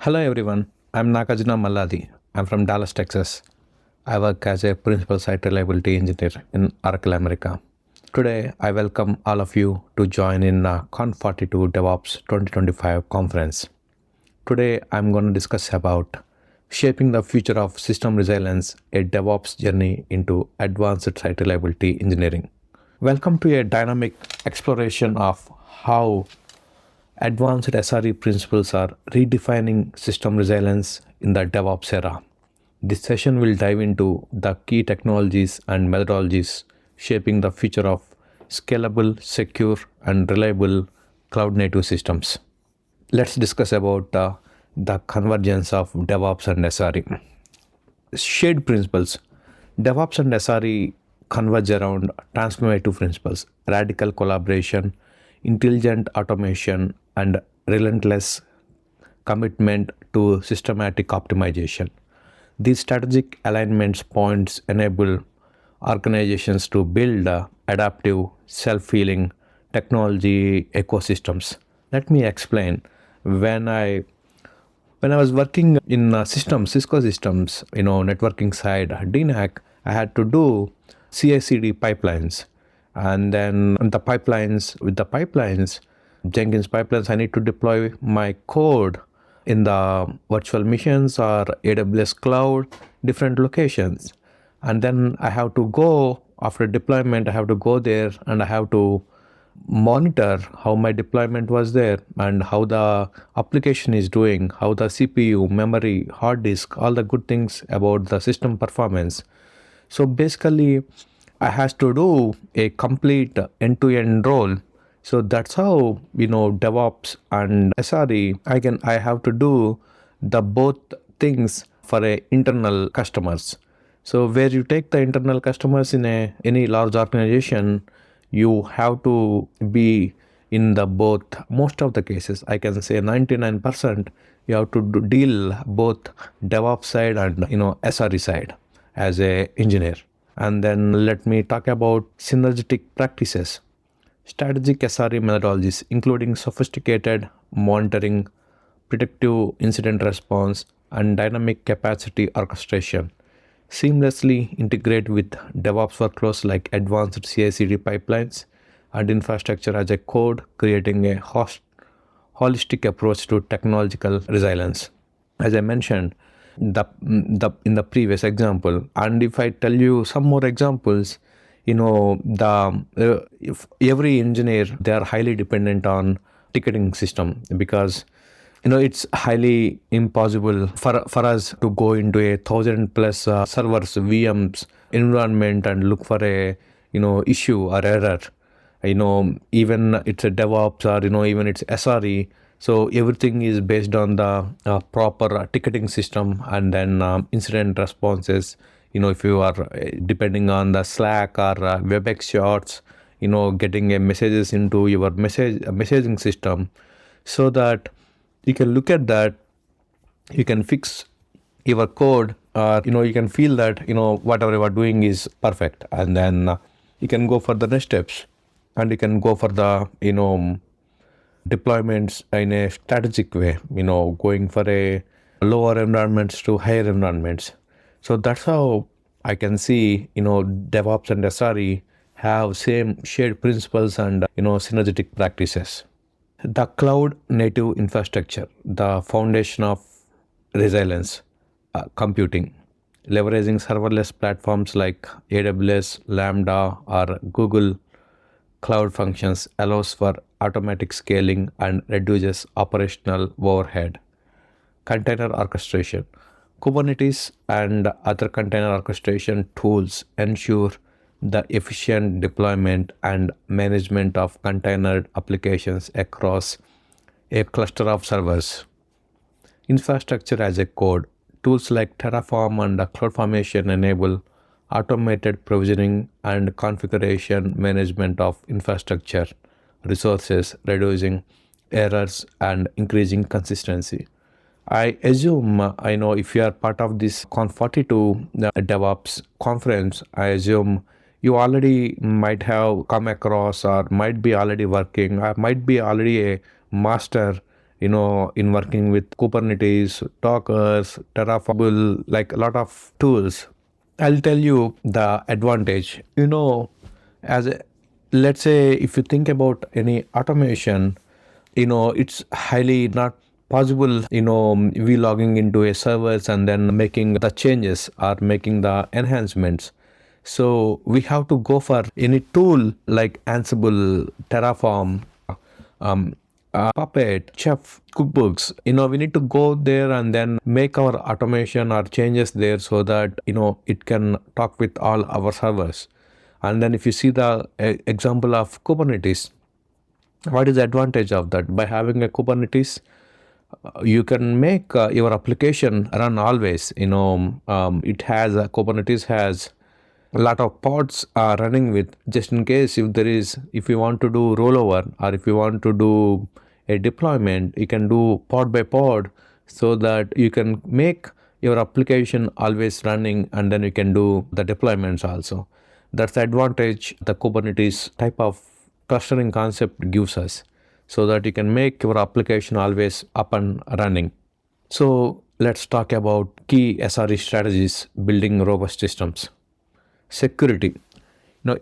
Hello everyone, I'm Nagarjuna Malladi. I'm from Dallas, Texas. I work as a principal site reliability engineer in Oracle America. Today, I welcome all of you to join in Conf42 DevOps 2025 conference. Today, I'm going to discuss about shaping the future of system resilience, a DevOps journey into advanced site reliability engineering. Welcome to a dynamic exploration of how advanced SRE principles are redefining system resilience in the DevOps era. This session will dive into the key technologies and methodologies shaping the future of scalable, secure, and reliable cloud-native systems. Let's discuss about the convergence of DevOps and SRE. Shared principles. DevOps and SRE converge around transformative principles, radical collaboration, intelligent automation, and relentless commitment to systematic optimization. These strategic alignments points enable organizations to build adaptive, self-healing technology ecosystems. Let me explain. When I was working in Cisco systems, networking side, DNAC, I had to do CI/CD pipelines, and then with the pipelines, Jenkins pipelines, I need to deploy my code in the virtual machines or AWS cloud, different locations, and then I have to go after deployment. I have to go there and I have to monitor how my deployment was there and how the application is doing, how the CPU, memory, hard disk, all the good things about the system performance. So basically, I has to do a complete end-to-end role. So that's how DevOps and SRE. I have to do the both things for a internal customers. So where you take the internal customers in any large organization, you have to be in the both. Most of the cases, I can say 99%, you have to deal both DevOps side and SRE side as a engineer. And then let me talk about synergetic practices. Strategic SRE methodologies, including sophisticated monitoring, predictive incident response, and dynamic capacity orchestration, seamlessly integrate with DevOps workflows like advanced CI/CD pipelines and infrastructure as a code, creating a holistic approach to technological resilience. As I mentioned, in the previous example, and if I tell you some more examples, if every engineer, they are highly dependent on ticketing system, because it's highly impossible for us to go into 1,000 plus servers, VMs environment and look for a issue or error. Even it's a DevOps or even it's SRE. So everything is based on the proper ticketing system, and then incident responses. If you are depending on the Slack or WebEx shots, getting a messages into your messaging system, so that you can look at that, you can fix your code, or you can feel that whatever you are doing is perfect, and then you can go for the next steps, and you can go for the deployments in a strategic way, going for a lower environments to higher environments. So that's how I can see DevOps and SRE have same shared principles and synergetic practices. The cloud native infrastructure, the foundation of resilience, computing, leveraging serverless platforms like AWS, Lambda, or Google Cloud Functions allows for automatic scaling and reduces operational overhead. Container orchestration. Kubernetes and other container orchestration tools ensure the efficient deployment and management of container applications across a cluster of servers. Infrastructure as a code. Tools like Terraform and CloudFormation enable automated provisioning and configuration management of infrastructure resources, reducing errors and increasing consistency. I assume, if you are part of this Conf42 DevOps conference, I assume you already might have come across or might be already working or might be already a master in working with Kubernetes, Dockers, Terraform, like a lot of tools. I'll tell you the advantage. As a, let's say if you think about any automation, it's highly not possible, we logging into a servers and then making the changes or making the enhancements. So we have to go for any tool like Ansible, Terraform, Puppet, Chef, QuickBooks. We need to go there and then make our automation or changes there so that, it can talk with all our servers. And then if you see the example of Kubernetes, what is the advantage of that? By having a Kubernetes, you can make your application run always. Kubernetes has a lot of pods running with, just in case if you want to do rollover or if you want to do a deployment, you can do pod by pod so that you can make your application always running and then you can do the deployments also. That's the advantage the Kubernetes type of clustering concept gives us, so that you can make your application always up and running. So let's talk about key SRE strategies building robust systems. Security.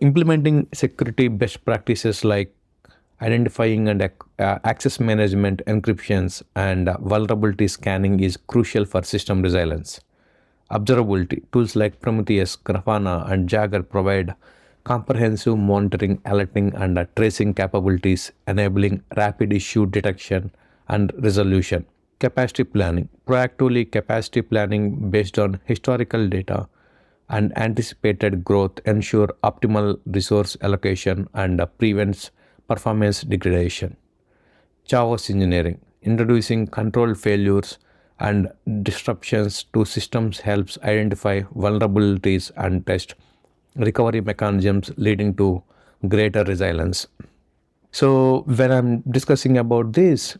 Implementing security best practices like identifying and access management, encryptions, and vulnerability scanning is crucial for system resilience. Observability. Tools like Prometheus, Grafana, and Jagger provide comprehensive monitoring, alerting, and tracing capabilities, enabling rapid issue detection and resolution. Capacity planning. Proactively capacity planning based on historical data and anticipated growth ensure optimal resource allocation and prevents performance degradation. Chaos engineering. Introducing control failures and disruptions to systems helps identify vulnerabilities and test recovery mechanisms, leading to greater resilience. So when I'm discussing about this,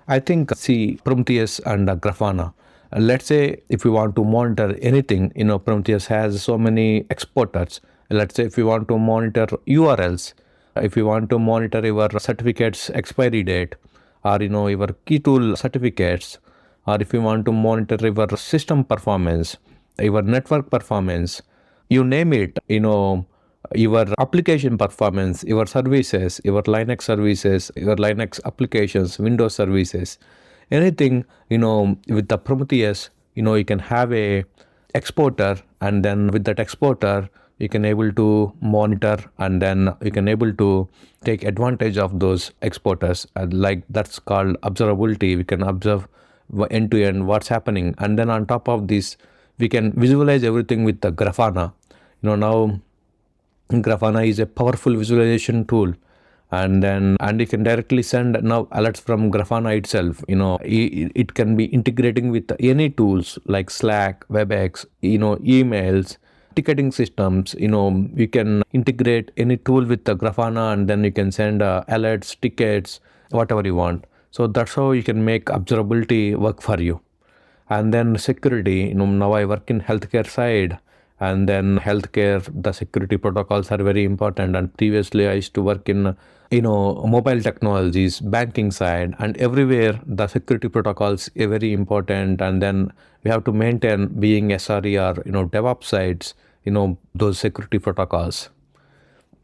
I think see Prometheus and Grafana. Let's say if we want to monitor anything, Prometheus has so many exporters. Let's say if we want to monitor URLs, if you want to monitor your certificates expiry date, or your key tool certificates, or if you want to monitor your system performance, your network performance, you name it, your application performance, your services, your Linux services, your Linux applications, Windows services, anything, with the Prometheus, you can have a exporter, and then with that exporter, you can able to monitor, and then you can able to take advantage of those exporters. Like that's called observability. We can observe end to end what's happening, and then on top of this, we can visualize everything with the Grafana. Now Grafana is a powerful visualization tool, and you can directly send now alerts from Grafana itself. It can be integrating with any tools like Slack, WebEx, emails, ticketing systems. You can integrate any tool with the Grafana, and then you can send alerts, tickets, whatever you want. So that's how you can make observability work for you. And then security, now I work in healthcare side, and then healthcare, the security protocols are very important. And previously I used to work in, mobile technologies, banking side, and everywhere the security protocols are very important. And then we have to maintain, being SRE or, DevOps sides, those security protocols.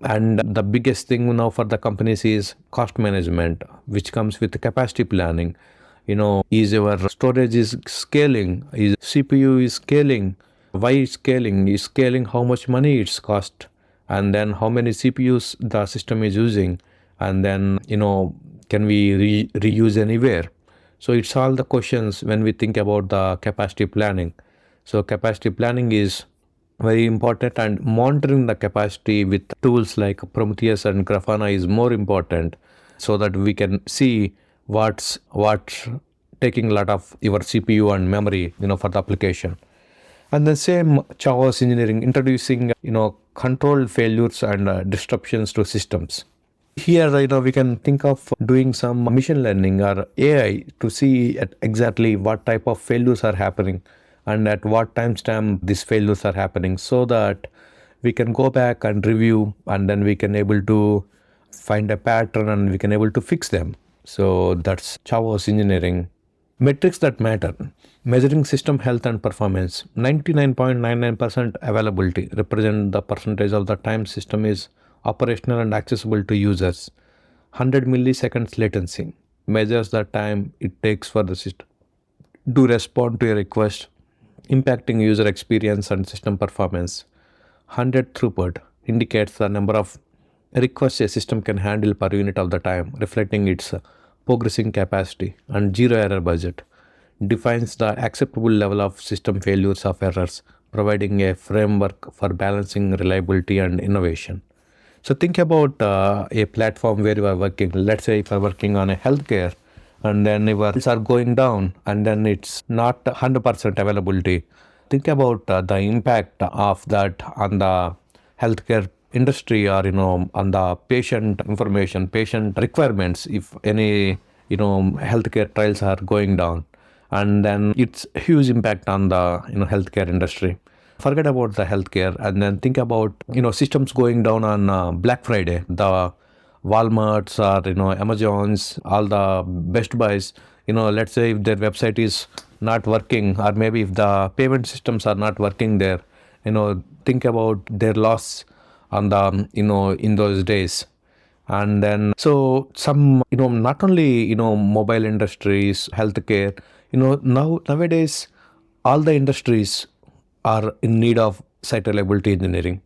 And the biggest thing now for the companies is cost management, which comes with capacity planning. Is your storage is scaling, is CPU is scaling, why is scaling how much money it's cost, and then how many CPUs the system is using, and then can we reuse anywhere. So it's all the questions when we think about the capacity planning. So capacity planning is very important, and monitoring the capacity with tools like Prometheus and Grafana is more important, so that we can see what's taking a lot of your CPU and memory, for the application. And the same chaos engineering, introducing, control failures and disruptions to systems. Here, we can think of doing some machine learning or AI to see at exactly what type of failures are happening and at what timestamp these failures are happening, so that we can go back and review, and then we can able to find a pattern and we can able to fix them. So that's Chavo's engineering. Metrics that matter. Measuring system health and performance. 99.99% availability represent the percentage of the time system is operational and accessible to users. 100 milliseconds latency measures the time it takes for the system to respond to a request, impacting user experience and system performance. 100 throughput indicates the number of requests a system can handle per unit of the time, reflecting its progressing capacity. And zero error budget defines the acceptable level of system failures of errors, providing a framework for balancing reliability and innovation. So think about a platform where you are working. Let's say if you are working on a healthcare, and then your bills are going down, and then it's not 100% availability. Think about the impact of that on the healthcare industry, or on the patient information, patient requirements. If any healthcare trials are going down, and then it's huge impact on the healthcare industry. Forget about the healthcare, and then think about systems going down on Black Friday. The Walmarts or Amazons, all the Best Buys. Let's say if their website is not working, or maybe if the payment systems are not working there, think about their loss on the in those days. And then so some not only mobile industries, healthcare, nowadays all the industries are in need of site reliability engineering,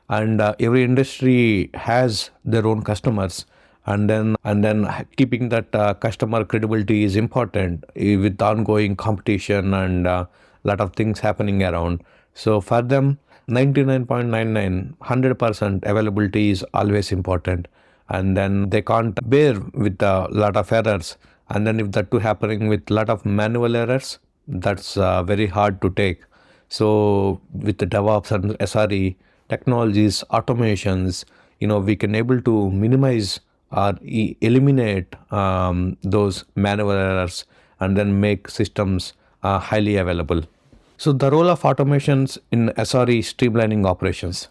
and every industry has their own customers, and then keeping that customer credibility is important with ongoing competition and lot of things happening around. So for them, 99.99 100% availability is always important, and then they can't bear with a lot of errors, and then if that too happening with lot of manual errors, that's very hard to take. So with the DevOps and SRE technologies, automations, we can able to minimize or eliminate those manual errors, and then make systems highly available. So the role of automations in SRE streamlining operations.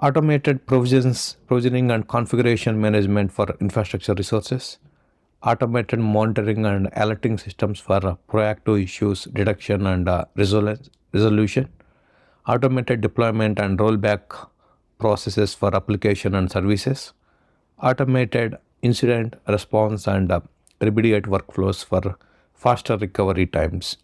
Automated provisioning and configuration management for infrastructure resources. Automated monitoring and alerting systems for proactive issues detection and resolution. Automated deployment and rollback processes for application and services. Automated incident response and remediate workflows for faster recovery times.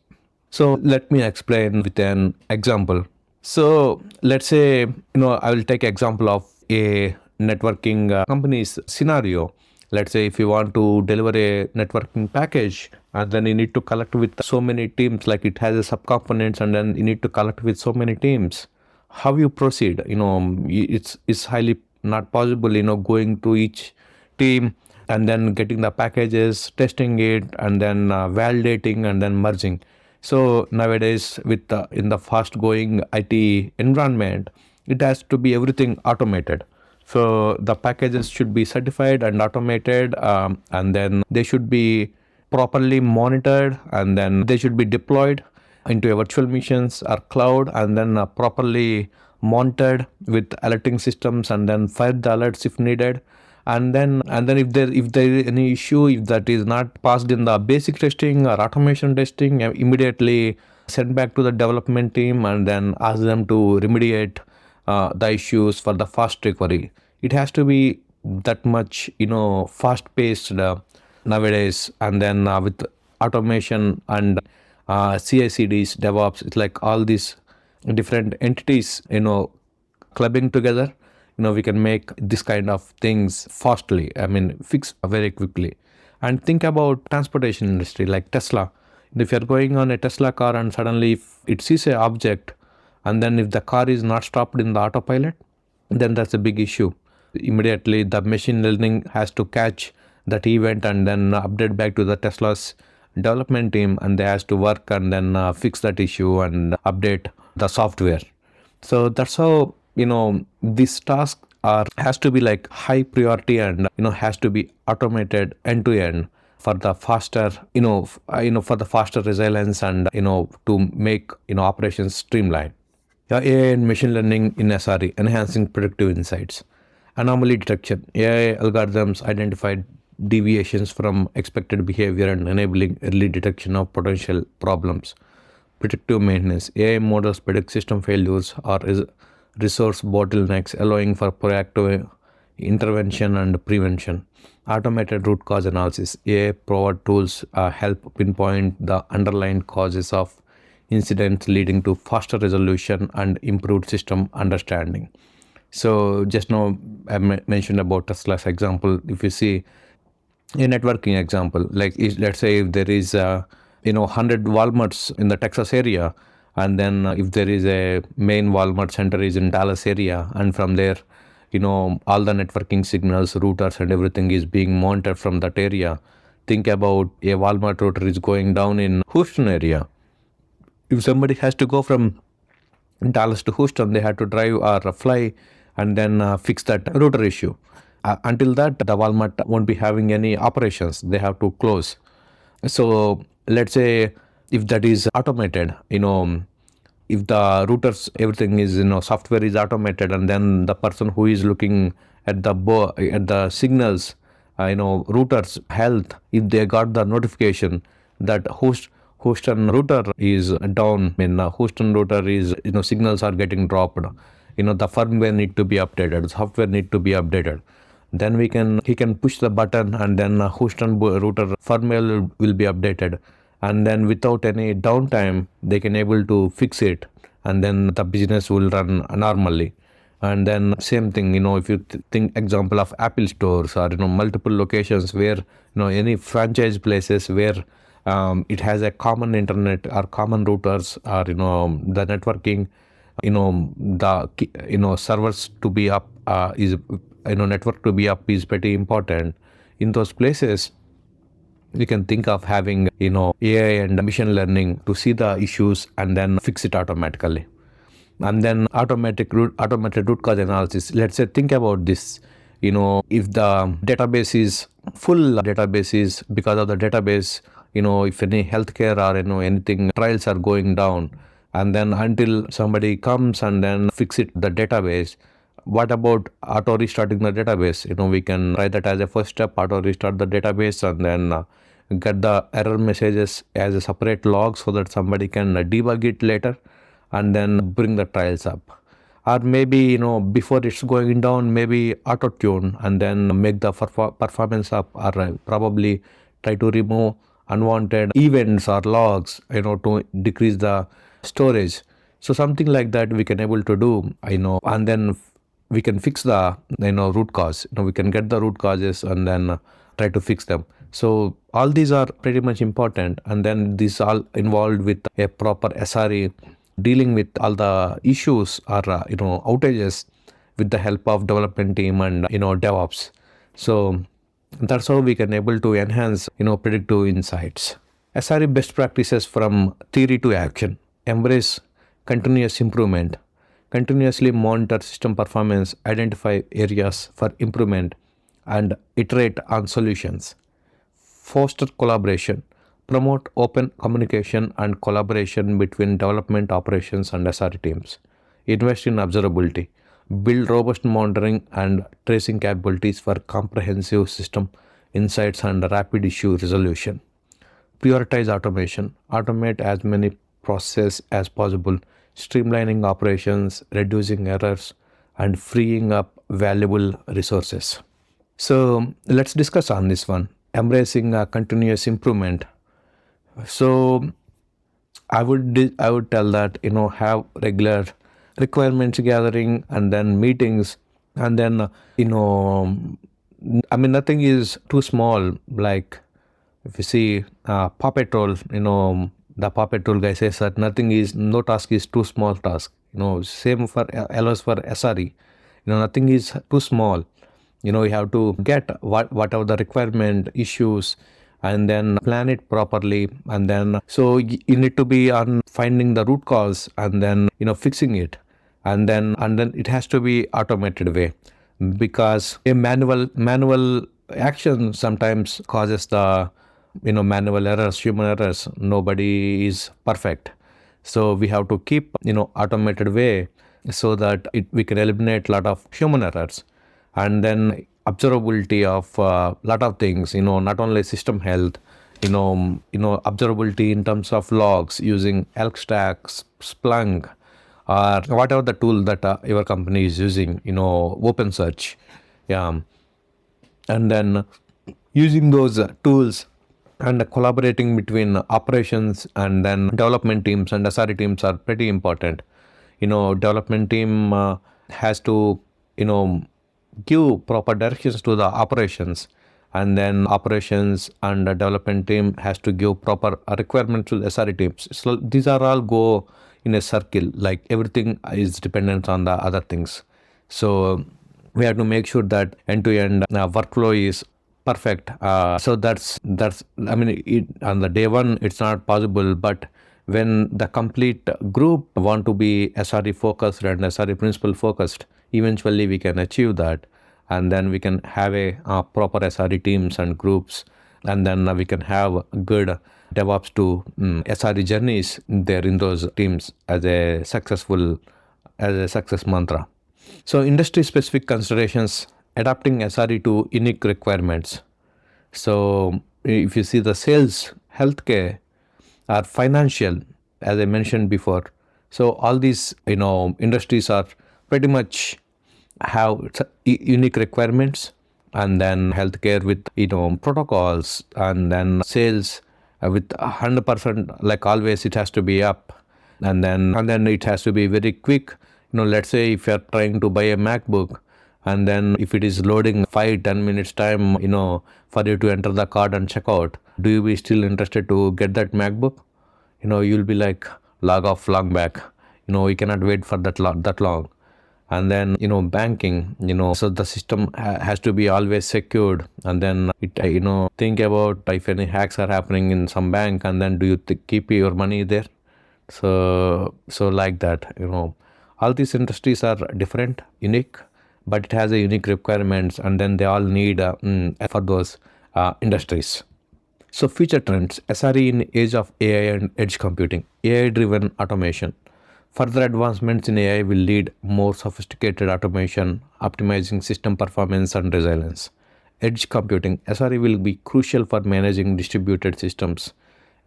So let me explain with an example. So let's say, I will take example of a networking company's scenario. Let's say if you want to deliver a networking package, and then you need to collect with so many teams, like it has a subcomponents, and then you need to collect with so many teams. How you proceed? It's highly not possible, going to each team and then getting the packages, testing it, and then validating and then merging. So nowadays, with in the fast going IT environment, it has to be everything automated. So the packages should be certified and automated, and then they should be properly monitored, and then they should be deployed into a virtual machines or cloud, and then properly monitored with alerting systems, and then fire the alerts if needed. And then if there is any issue, if that is not passed in the basic testing or automation testing, immediately send back to the development team, and then ask them to remediate the issues for the fast recovery. It has to be that much fast paced nowadays. And then with automation and CI/CDs, DevOps, it's like all these different entities clubbing together, we can make this kind of things fastly, fix very quickly. And think about transportation industry like Tesla. If you're going on a Tesla car, and suddenly if it sees a object, and then if the car is not stopped in the autopilot, then that's a big issue. Immediately the machine learning has to catch that event, and then update back to the Tesla's development team, and they has to work and then fix that issue and update the software. So that's how this task has to be like high priority, and has to be automated end to end for the faster for the faster resilience, and to make operations streamlined. AI and machine learning in SRE, enhancing predictive insights. Anomaly detection. AI algorithms identified deviations from expected behavior and enabling early detection of potential problems. Predictive maintenance. AI models predict system failures or resource bottlenecks, allowing for proactive intervention and prevention. Automated root cause analysis. AI-powered tools help pinpoint the underlying causes of incidents, leading to faster resolution and improved system understanding. So just now I mentioned about Tesla's example. If you see a networking example, like let's say if there is 100 Walmarts in the Texas area, and then if there is a main Walmart center is in Dallas area, and from there all the networking signals, routers and everything is being monitored from that area. Think about a Walmart router is going down in Houston area. If somebody has to go from Dallas to Houston, they had to drive or fly and then fix that router issue. Until that, the Walmart won't be having any operations. They have to close. So let's say if that is automated, if the routers, everything is, software is automated, and then the person who is looking at the signals, routers health, if they got the notification that Houston router is down, Houston router is, signals are getting dropped, the firmware need to be updated, software need to be updated. Then he can push the button, and then Houston router firmware will be updated, and then without any downtime they can able to fix it, and then the business will run normally. And then same thing, if you think example of Apple stores or multiple locations where any franchise places where it has a common internet or common routers or the networking, the servers to be up is network to be up is pretty important. In those places we can think of having AI and machine learning to see the issues and then fix it automatically. And then automated root cause analysis. Let's say think about this, if the database is full, database is because of the database, if any healthcare or anything trials are going down, and then until somebody comes and then fix it the database. What about auto restarting the database? We can try that as a first step, auto restart the database, and then get the error messages as a separate log so that somebody can debug it later and then bring the trials up. Or maybe before it's going down, maybe auto tune and then make the performance up, or probably try to remove unwanted events or logs to decrease the storage. So something like that we can able to do, and then we can fix the root cause. We can get the root causes and then try to fix them. So all these are pretty much important, and then these all involved with a proper SRE dealing with all the issues or outages with the help of development team and DevOps. So that's how we can able to enhance predictive insights. SRE best practices from theory to action. Embrace continuous improvement. Continuously monitor system performance, identify areas for improvement, and iterate on solutions. Foster collaboration. Promote open communication and collaboration between development, operations, and SRE teams. Invest in observability. Build robust monitoring and tracing capabilities for comprehensive system insights and rapid issue resolution. Prioritize automation. Automate as many processes as possible, streamlining operations, reducing errors, and freeing up valuable resources. So let's discuss on this one. Embracing continuous improvement. So I would tell that have regular requirements gathering and then meetings, and then nothing is too small. Like if you see Paw Patrol, the Paw Patrol guy says that no task is too small task. Same for allows for SRE. Nothing is too small. You have to get whatever the requirement issues and then plan it properly, and then so you need to be on finding the root cause and then fixing it, and then it has to be automated way, because a manual action sometimes causes the manual errors, human errors. Nobody is perfect, so we have to keep automated way so that we can eliminate a lot of human errors. And then observability of a lot of things, not only system health, observability in terms of logs using Elk Stack, Splunk, or whatever the tool that your company is using, OpenSearch. Yeah. And then using those tools and collaborating between operations and then development teams and SRE teams are pretty important. Development team has to, give proper directions to the operations, and then operations and the development team has to give proper requirements to the SRE teams. So these are all go in a circle, like everything is dependent on the other things. So we have to make sure that end-to-end workflow is perfect. So that's I mean, on the day one it's not possible, but when the complete group want to be SRE focused and SRE principle focused, eventually we can achieve that, and then we can have a proper SRE teams and groups, and then we can have good DevOps to SRE journeys there in those teams as a success mantra. So industry specific considerations, adapting SRE to unique requirements. So if you see the sales, healthcare, or financial, as I mentioned before, so all these industries are pretty much have unique requirements, and then healthcare with protocols, and then sales with 100%, like always it has to be up, and then it has to be very quick. Let's say if you're trying to buy a MacBook, and then if it is loading 5-10 minutes time for you to enter the card and check out, do you be still interested to get that MacBook? You'll be like, log off, log back. You cannot wait for that long. And then banking, so the system has to be always secured, and then it think about if any hacks are happening in some bank, and then do you keep your money there? So like that, all these industries are different, unique, but it has a unique requirements, and then they all need for those industries. So future trends, SRE in age of AI and edge computing, AI driven automation. Further advancements in AI will lead more sophisticated automation, optimizing system performance and resilience. Edge computing, SRE will be crucial for managing distributed systems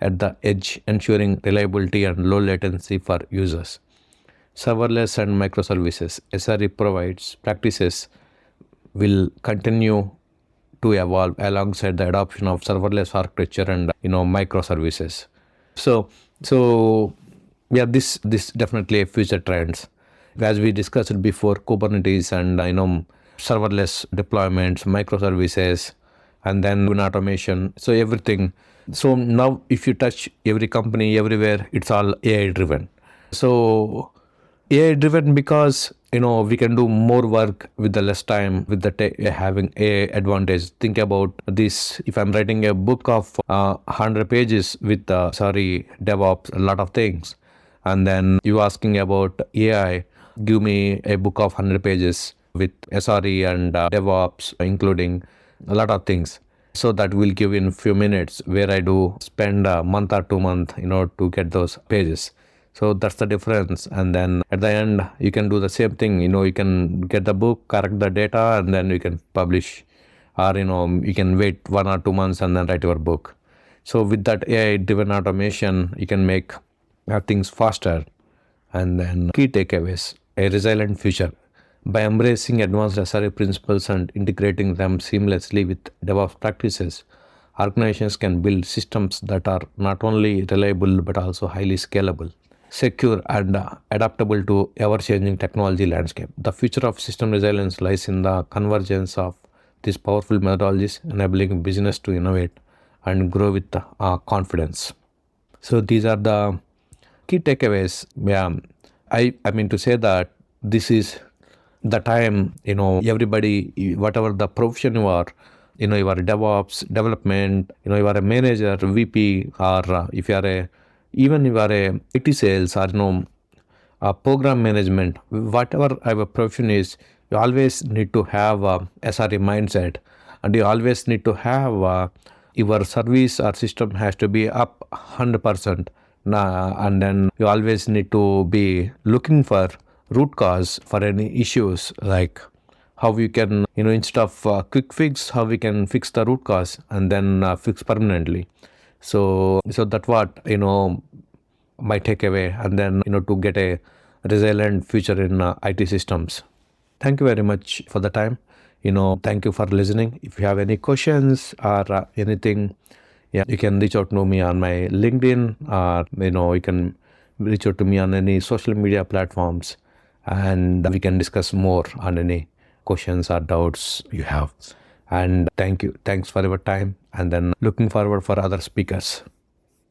at the edge, ensuring reliability and low latency for users. Serverless and microservices, SRE provides practices will continue to evolve alongside the adoption of serverless architecture and microservices. So yeah, this definitely a future trends. As we discussed before, Kubernetes and serverless deployments, microservices, and then automation. So everything. So now if you touch every company everywhere, it's all AI driven. So AI driven because we can do more work with the less time, with the having AI advantage. Think about this: if I'm writing a book of 100 pages with DevOps, a lot of things, and then you asking about AI, give me a book of 100 pages with SRE and DevOps, including a lot of things. So that will give in few minutes, where I do spend a month or 2 months, to get those pages. So that's the difference. And then at the end, you can do the same thing. You can get the book, correct the data, and then you can publish, or you can wait 1 or 2 months and then write your book. So with that AI driven automation, you can make things faster. And then key takeaways, a resilient future. By embracing advanced SRE principles and integrating them seamlessly with DevOps practices, organizations can build systems that are not only reliable but also highly scalable, secure, and adaptable to ever-changing technology landscape. The future of system resilience lies in the convergence of these powerful methodologies, enabling business to innovate and grow with confidence. So these are the key takeaways. Yeah, I mean to say that this is the time, everybody, whatever the profession you are, you are a DevOps, development, you are a manager, VP, or if you are even you are a IT sales, or program management, whatever our profession is, you always need to have a SRE mindset, and you always need to have your service or system has to be up 100%. And then you always need to be looking for root cause for any issues, like how we can, instead of quick fix, how we can fix the root cause and then fix permanently. So that's what, my takeaway, and then, to get a resilient future in IT systems. Thank you very much for the time. Thank you for listening. If you have any questions or anything, yeah, you can reach out to me on my LinkedIn, or you can reach out to me on any social media platforms, and we can discuss more on any questions or doubts you have. And thank you. Thanks for your time, and then looking forward for other speakers.